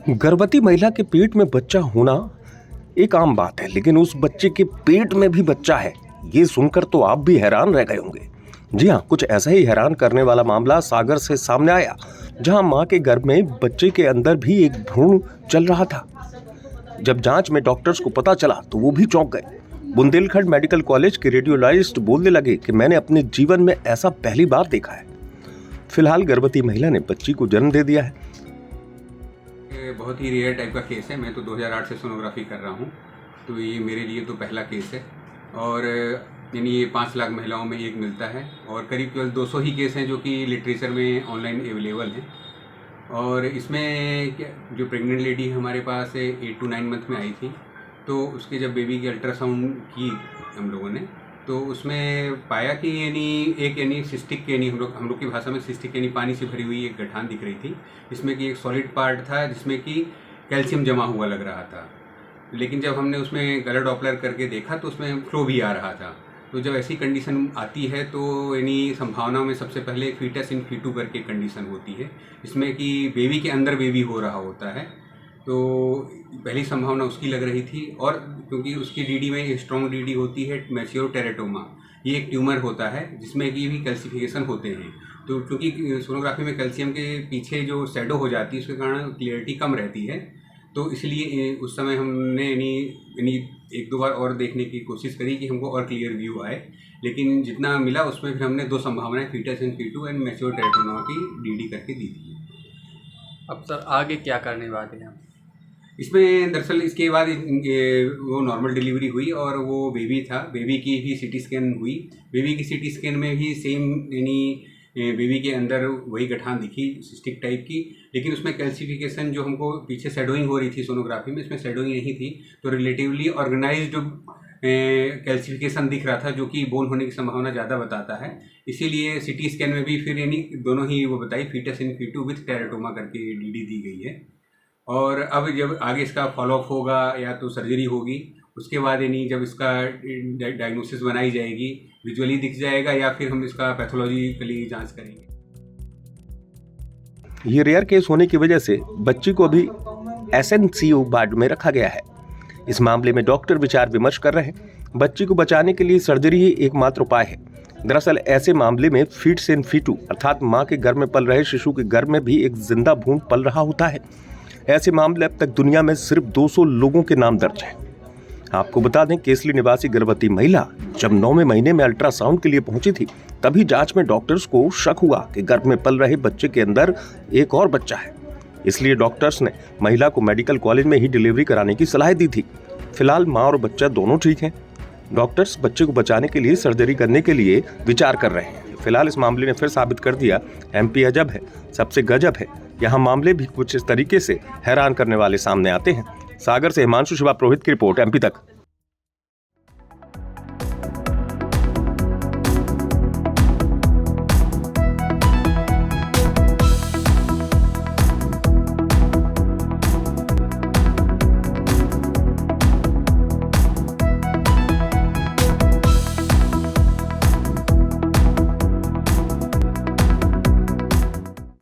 गर्भवती महिला के पेट में बच्चा होना एक आम बात है, लेकिन उस बच्चे के पेट में भी बच्चा है, ये सुनकर तो आप भी हैरान रह गए होंगे। जी हाँ, कुछ ऐसा ही हैरान करने वाला मामला सागर से सामने आया, जहां मां के गर्भ में बच्चे के अंदर भी एक भ्रूण चल रहा था। जब जांच में डॉक्टर्स को पता चला तो वो भी चौंक गए। बुंदेलखंड मेडिकल कॉलेज के रेडियोलॉजिस्ट बोलने लगे कि मैंने अपने जीवन में ऐसा पहली बार देखा है। फिलहाल गर्भवती महिला ने बच्ची को जन्म दे दिया है। बहुत ही रेयर टाइप का केस है। मैं तो 2008 से सोनोग्राफी कर रहा हूँ, तो ये मेरे लिए तो पहला केस है। और यानी ये 5 लाख महिलाओं में एक मिलता है और करीब केवल 200 ही केस हैं जो कि लिटरेचर में ऑनलाइन अवेलेबल हैं। और इसमें जो प्रेग्नेंट लेडी हमारे पास 8 to 9 मंथ में आई थी, तो उसके जब बेबी की अल्ट्रासाउंड की हम लोगों ने, तो उसमें पाया कि यानी सिस्टिक, यानी हम लोग की भाषा में सिस्टिक यानी पानी से भरी हुई एक गठान दिख रही थी, जिसमें कि एक सॉलिड पार्ट था जिसमें कि कैल्शियम जमा हुआ लग रहा था। लेकिन जब हमने उसमें गलर डॉपलर करके देखा तो उसमें फ्लो भी आ रहा था। तो जब ऐसी कंडीशन आती है तो यानी संभावना में सबसे पहले फीटस इन फीटू करके कंडीशन होती है, इसमें कि बेबी के अंदर बेबी हो रहा होता है। तो पहली संभावना उसकी लग रही थी। और क्योंकि उसकी डीडी में स्ट्रॉन्ग डीडी होती है मैच्योर टेरेटोमा, ये एक ट्यूमर होता है जिसमें कि भी कैल्सिफिकेशन होते हैं। तो क्योंकि सोनोग्राफी में कैल्शियम के पीछे जो शैडो हो जाती है उसके कारण क्लियरिटी कम रहती है, तो इसलिए उस समय हमने यानी 1-2 बार और देखने की कोशिश करी कि हमको और क्लियर व्यू आए। लेकिन जितना मिला उसमें फिर हमने 2 संभावनाएं fetus in fetu and mature teratoma की डीडी करके दी थी। अब सर आगे क्या करने वाले हैं? इसमें दरअसल इसके बाद वो नॉर्मल डिलीवरी हुई और वो बेबी था, बेबी की भी सीटी स्कैन हुई। बेबी की सीटी स्कैन में भी सेम यानी बेबी के अंदर वही गठान दिखी सिस्टिक टाइप की, लेकिन उसमें कैल्सिफिकेशन जो हमको पीछे शैडोइंग हो रही थी सोनोग्राफी में, इसमें शैडोइंग नहीं थी। तो रिलेटिवली ऑर्गेनाइज्ड कैल्सिफिकेशन दिख रहा था जो कि बोन होने की संभावना ज़्यादा बताता है। इसीलिए सीटी स्कैन में भी फिर यानी दोनों ही वो बताई फीटस इन फीटू विथ टेरेटोमा करके डीडी दी गई है। और अब जब आगे इसका फॉलोअप होगा या तो सर्जरी होगी, उसके बाद यानी जब इसका डायग्नोसिस बनाई जाएगी, विजुअली दिख जाएगा या फिर हम इसका पैथोलॉजिकली जांच करेंगे। ये रेयर केस होने की वजह से बच्ची को अभी SNCU वार्ड में रखा गया है। इस मामले में डॉक्टर विचार विमर्श कर रहे हैं। बच्ची को बचाने के लिए सर्जरी ही एकमात्र उपाय है। दरअसल ऐसे मामले में फीट्स इन फीटू अर्थात मां के गर्भ में पल रहे शिशु के गर्भ में भी एक जिंदा भ्रूण पल रहा होता है। ऐसे मामले अब तक दुनिया में सिर्फ 200 लोगों के नाम दर्ज हैं। आपको बता दें, केसली निवासी गर्भवती महिला जब 9वें महीने में अल्ट्रासाउंड के लिए पहुंची थी, तभी जांच में डॉक्टर्स को शक हुआ कि गर्भ में पल रहे बच्चे के अंदर एक और बच्चा है। इसलिए डॉक्टर्स ने महिला को मेडिकल कॉलेज में ही डिलीवरी कराने की सलाह दी थी। फिलहाल मां और बच्चा दोनों ठीक हैं। डॉक्टर्स बच्चे को बचाने के लिए सर्जरी करने के लिए विचार कर रहे हैं। फिलहाल इस मामले ने फिर साबित कर दिया, MP अजब है, सबसे गजब है। यहाँ मामले भी कुछ इस तरीके से हैरान करने वाले सामने आते हैं। सागर से हिमांशु शिवा पुरोहित की रिपोर्ट, MP तक।